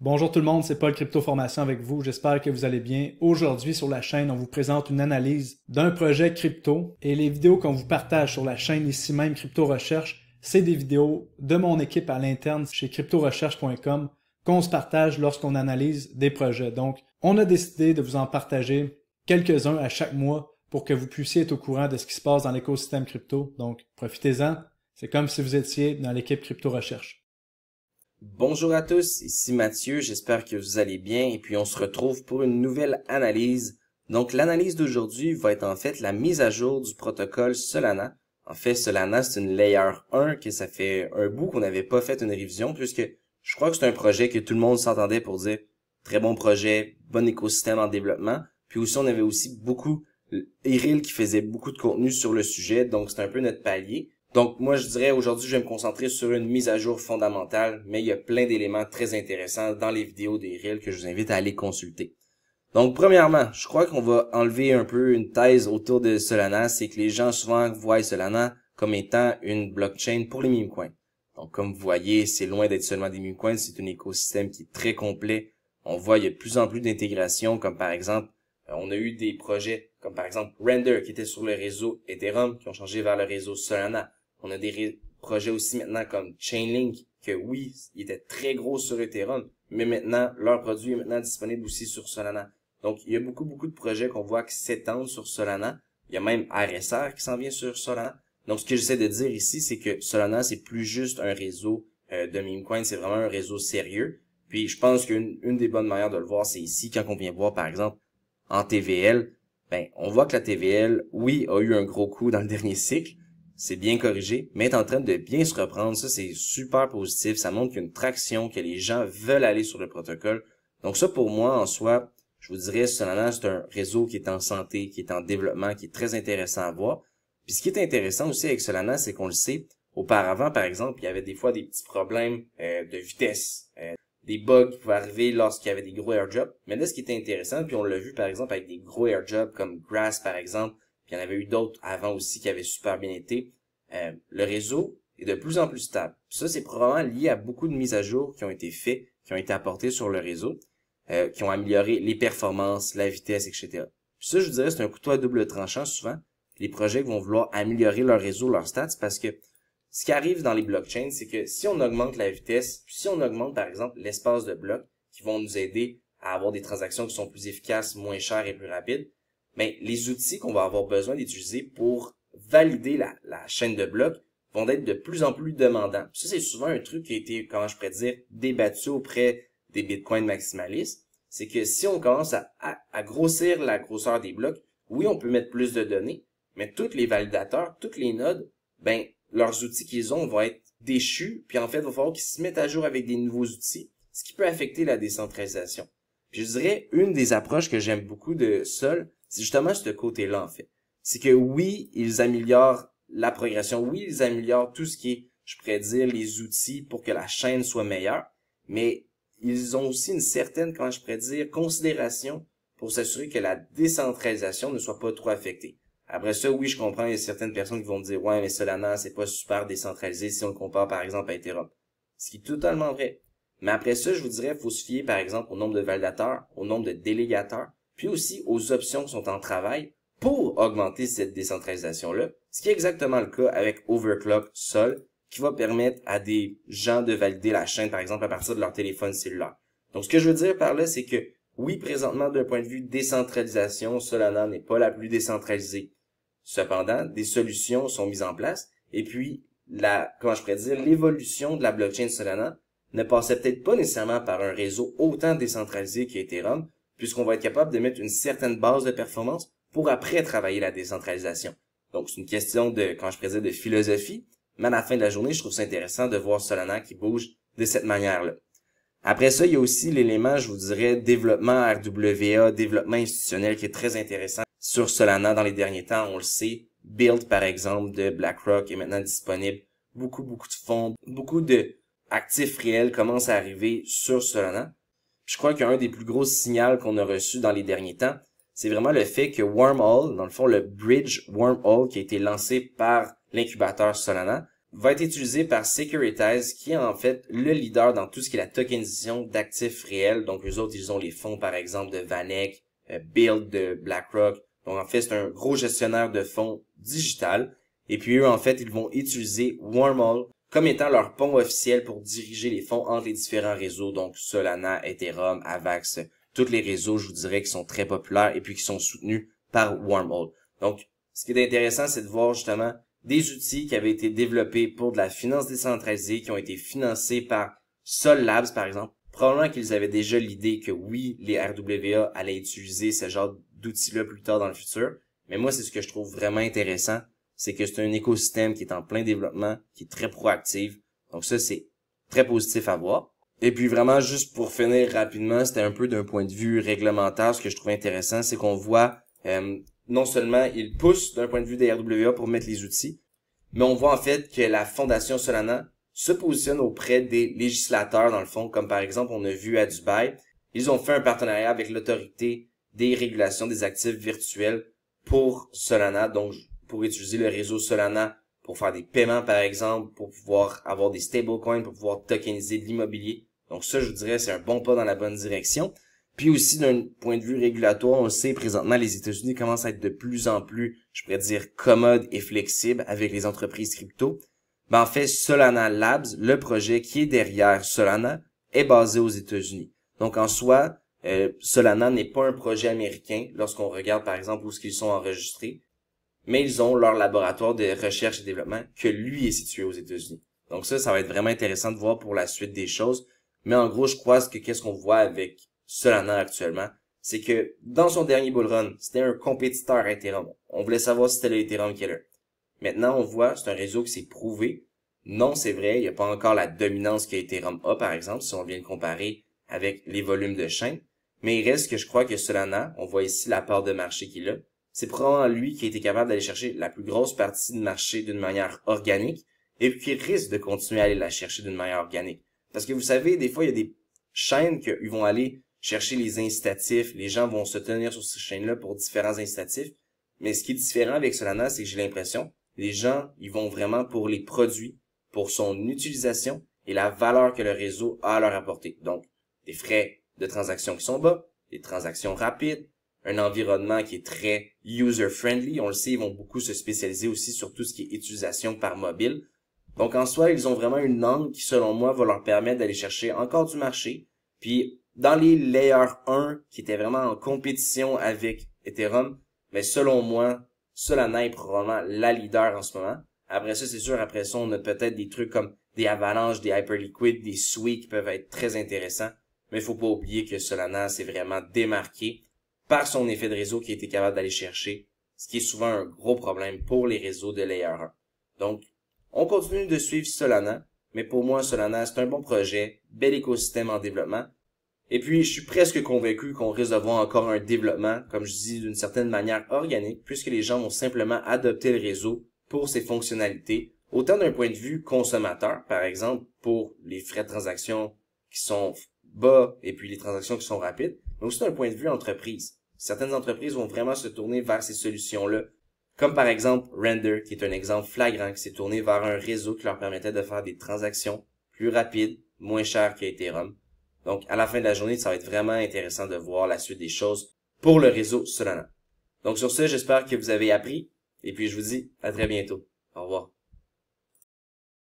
Bonjour tout le monde, c'est Paul Crypto Formation avec vous. J'espère que vous allez bien. Aujourd'hui sur la chaîne, on vous présente une analyse d'un projet crypto et les vidéos qu'on vous partage sur la chaîne ici même Crypto Recherche, c'est des vidéos de mon équipe à l'interne chez cryptorecherche.com qu'on se partage lorsqu'on analyse des projets. Donc, on a décidé de vous en partager quelques-uns à chaque mois pour que vous puissiez être au courant de ce qui se passe dans l'écosystème crypto. Donc, profitez-en. C'est comme si vous étiez dans l'équipe Crypto Recherche. Bonjour à tous, ici Mathieu, j'espère que vous allez bien et puis on se retrouve pour une nouvelle analyse. Donc l'analyse d'aujourd'hui va être en fait la mise à jour du protocole Solana. En fait, Solana c'est une Layer 1 que ça fait un bout qu'on n'avait pas fait une révision puisque je crois que c'est un projet que tout le monde s'entendait pour dire très bon projet, bon écosystème en développement. Puis aussi on avait aussi beaucoup Eril qui faisait beaucoup de contenu sur le sujet, donc c'est un peu notre palier. Donc, moi, je dirais aujourd'hui, je vais me concentrer sur une mise à jour fondamentale, mais il y a plein d'éléments très intéressants dans les vidéos d'Eril que je vous invite à aller consulter. Donc, premièrement, je crois qu'on va enlever un peu une thèse autour de Solana, c'est que les gens souvent voient Solana comme étant une blockchain pour les meme coins. Donc, comme vous voyez, c'est loin d'être seulement des meme coins, c'est un écosystème qui est très complet. On voit, il y a de plus en plus d'intégration, comme par exemple, on a eu des projets comme par exemple Render qui était sur le réseau Ethereum, qui ont changé vers le réseau Solana. On a des projets aussi maintenant comme Chainlink, que oui, il était très gros sur Ethereum, mais maintenant, leur produit est maintenant disponible aussi sur Solana. Donc, il y a beaucoup de projets qu'on voit qui s'étendent sur Solana. Il y a même RSR qui s'en vient sur Solana. Donc, ce que j'essaie de dire ici, c'est que Solana, c'est plus juste un réseau de meme coins, c'est vraiment un réseau sérieux. Puis, je pense qu'une des bonnes manières de le voir, c'est ici, quand on vient voir, par exemple, en TVL, ben, on voit que la TVL, oui, a eu un gros coup dans le dernier cycle, c'est bien corrigé, mais est en train de bien se reprendre. Ça, c'est super positif. Ça montre qu'il y a une traction, que les gens veulent aller sur le protocole. Donc ça, pour moi, en soi, je vous dirais, Solana, c'est un réseau qui est en santé, qui est en développement, qui est très intéressant à voir. Puis ce qui est intéressant aussi avec Solana, c'est qu'on le sait, auparavant, par exemple, il y avait des fois des petits problèmes de vitesse, des bugs qui pouvaient arriver lorsqu'il y avait des gros airdrops. Mais là, ce qui est intéressant, puis on l'a vu, par exemple, avec des gros airdrops comme Grass, par exemple, puis il y en avait eu d'autres avant aussi qui avaient super bien été. Le réseau est de plus en plus stable. Puis ça, c'est probablement lié à beaucoup de mises à jour qui ont été faites, qui ont été apportées sur le réseau, qui ont amélioré les performances, la vitesse, etc. Puis ça, je vous dirais, c'est un couteau à double tranchant souvent. Les projets vont vouloir améliorer leur réseau, leurs stats, parce que ce qui arrive dans les blockchains, c'est que si on augmente la vitesse, puis si on augmente, par exemple, l'espace de blocs, qui vont nous aider à avoir des transactions qui sont plus efficaces, moins chères et plus rapides, mais les outils qu'on va avoir besoin d'utiliser pour valider la chaîne de blocs vont être de plus en plus demandants. Ça, c'est souvent un truc qui a été, comment je pourrais dire, débattu auprès des bitcoins maximalistes. C'est que si on commence à grossir la grosseur des blocs, oui, on peut mettre plus de données, mais tous les validateurs, toutes les nodes, ben, leurs outils qu'ils ont vont être déchus, puis en fait, il va falloir qu'ils se mettent à jour avec des nouveaux outils, ce qui peut affecter la décentralisation. Puis je dirais, une des approches que j'aime beaucoup de Sol, c'est justement ce côté-là, en fait. C'est que oui, ils améliorent la progression, oui, ils améliorent tout ce qui est, je pourrais dire, les outils pour que la chaîne soit meilleure, mais ils ont aussi une certaine, comment je pourrais dire, considération pour s'assurer que la décentralisation ne soit pas trop affectée. Après ça, oui, je comprends, il y a certaines personnes qui vont me dire, ouais, mais Solana, c'est pas super décentralisé si on le compare, par exemple, à Ethereum. Ce qui est totalement vrai. Mais après ça, je vous dirais, il faut se fier, par exemple, au nombre de validateurs, au nombre de délégateurs, puis aussi aux options qui sont en travail pour augmenter cette décentralisation-là, ce qui est exactement le cas avec Overclock Sol, qui va permettre à des gens de valider la chaîne, par exemple, à partir de leur téléphone cellulaire. Donc, ce que je veux dire par là, c'est que, oui, présentement, d'un point de vue décentralisation, Solana n'est pas la plus décentralisée. Cependant, des solutions sont mises en place, et puis, comment je pourrais dire, l'évolution de la blockchain Solana ne passait peut-être pas nécessairement par un réseau autant décentralisé qu'Ethereum, puisqu'on va être capable de mettre une certaine base de performance pour après travailler la décentralisation. Donc, c'est une question de, quand je présente de philosophie, mais à la fin de la journée, je trouve ça intéressant de voir Solana qui bouge de cette manière-là. Après ça, il y a aussi l'élément, je vous dirais, développement RWA, développement institutionnel qui est très intéressant sur Solana dans les derniers temps. On le sait, Build, par exemple, de BlackRock est maintenant disponible. Beaucoup de fonds, beaucoup de actifs réels commencent à arriver sur Solana. Je crois qu'un des plus gros signaux qu'on a reçu dans les derniers temps, c'est vraiment le fait que Wormhole, dans le fond, le bridge Wormhole qui a été lancé par l'incubateur Solana, va être utilisé par Securitize, qui est en fait le leader dans tout ce qui est la tokenisation d'actifs réels. Donc, eux autres, ils ont les fonds, par exemple, de VanEck, Build de BlackRock. Donc, en fait, c'est un gros gestionnaire de fonds digital. Et puis, eux, en fait, ils vont utiliser Wormhole comme étant leur pont officiel pour diriger les fonds entre les différents réseaux. Donc, Solana, Ethereum, Avax, tous les réseaux, je vous dirais, qui sont très populaires et puis qui sont soutenus par Wormhole. Donc, ce qui est intéressant, c'est de voir justement des outils qui avaient été développés pour de la finance décentralisée, qui ont été financés par Sol Labs, par exemple. Probablement qu'ils avaient déjà l'idée que oui, les RWA allaient utiliser ce genre d'outils-là plus tard dans le futur. Mais moi, c'est ce que je trouve vraiment intéressant, c'est que c'est un écosystème qui est en plein développement, qui est très proactif. Donc ça, c'est très positif à voir. Et puis vraiment, juste pour finir rapidement, c'était un peu d'un point de vue réglementaire, ce que je trouve intéressant, c'est qu'on voit, non seulement ils poussent d'un point de vue des RWA pour mettre les outils, mais on voit en fait que la Fondation Solana se positionne auprès des législateurs, dans le fond, comme par exemple, on a vu à Dubaï, ils ont fait un partenariat avec l'autorité des régulations des actifs virtuels pour Solana, donc pour utiliser le réseau Solana pour faire des paiements, par exemple, pour pouvoir avoir des stablecoins, pour pouvoir tokeniser de l'immobilier. Donc ça, je vous dirais, c'est un bon pas dans la bonne direction. Puis aussi, d'un point de vue régulatoire, on le sait, présentement, les États-Unis commencent à être de plus en plus, je pourrais dire, commodes et flexibles avec les entreprises crypto. Ben, en fait, Solana Labs, le projet qui est derrière Solana, est basé aux États-Unis. Donc, en soi, Solana n'est pas un projet américain lorsqu'on regarde, par exemple, où est-ce qu'ils sont enregistrés, mais ils ont leur laboratoire de recherche et développement que lui est situé aux États-Unis. Donc ça va être vraiment intéressant de voir pour la suite des choses. Mais en gros, je crois que qu'est-ce qu'on voit avec Solana actuellement, c'est que dans son dernier bull run, c'était un compétiteur à Ethereum. On voulait savoir si c'était le Ethereum Killer. Maintenant, on voit, c'est un réseau qui s'est prouvé. Non, c'est vrai, il n'y a pas encore la dominance que Ethereum a, par exemple, si on vient de comparer avec les volumes de chaîne. Mais il reste que je crois que Solana, on voit ici la part de marché qu'il a. C'est probablement lui qui a été capable d'aller chercher la plus grosse partie du marché d'une manière organique et puis qui risque de continuer à aller la chercher d'une manière organique. Parce que vous savez, des fois, il y a des chaînes qu'ils vont aller chercher les incitatifs. Les gens vont se tenir sur ces chaînes-là pour différents incitatifs. Mais ce qui est différent avec Solana, c'est que j'ai l'impression, les gens, ils vont vraiment pour les produits, pour son utilisation et la valeur que le réseau a à leur apporter. Donc, des frais de transaction qui sont bas, des transactions rapides, un environnement qui est très user-friendly. On le sait, ils vont beaucoup se spécialiser aussi sur tout ce qui est utilisation par mobile. Donc, en soi, ils ont vraiment une langue qui, selon moi, va leur permettre d'aller chercher encore du marché. Puis, dans les Layer 1, qui étaient vraiment en compétition avec Ethereum, mais selon moi, Solana est probablement la leader en ce moment. Après ça, c'est sûr, après ça, on a peut-être des trucs comme des Avalanche, des Hyperliquid, des Sui qui peuvent être très intéressants. Mais il faut pas oublier que Solana s'est vraiment démarqué par son effet de réseau qui a été capable d'aller chercher, ce qui est souvent un gros problème pour les réseaux de Layer 1. Donc, on continue de suivre Solana, mais pour moi, Solana, c'est un bon projet, bel écosystème en développement. Et puis, je suis presque convaincu qu'on risque d'avoir encore un développement, comme je dis, d'une certaine manière organique, puisque les gens vont simplement adopter le réseau pour ses fonctionnalités, autant d'un point de vue consommateur, par exemple, pour les frais de transaction qui sont bas et puis les transactions qui sont rapides, mais aussi d'un point de vue entreprise. Certaines entreprises vont vraiment se tourner vers ces solutions-là, comme par exemple Render, qui est un exemple flagrant, qui s'est tourné vers un réseau qui leur permettait de faire des transactions plus rapides, moins chères qu'Ethereum. Donc, à la fin de la journée, ça va être vraiment intéressant de voir la suite des choses pour le réseau Solana. Donc, sur ce, j'espère que vous avez appris, et puis je vous dis à très bientôt. Au revoir.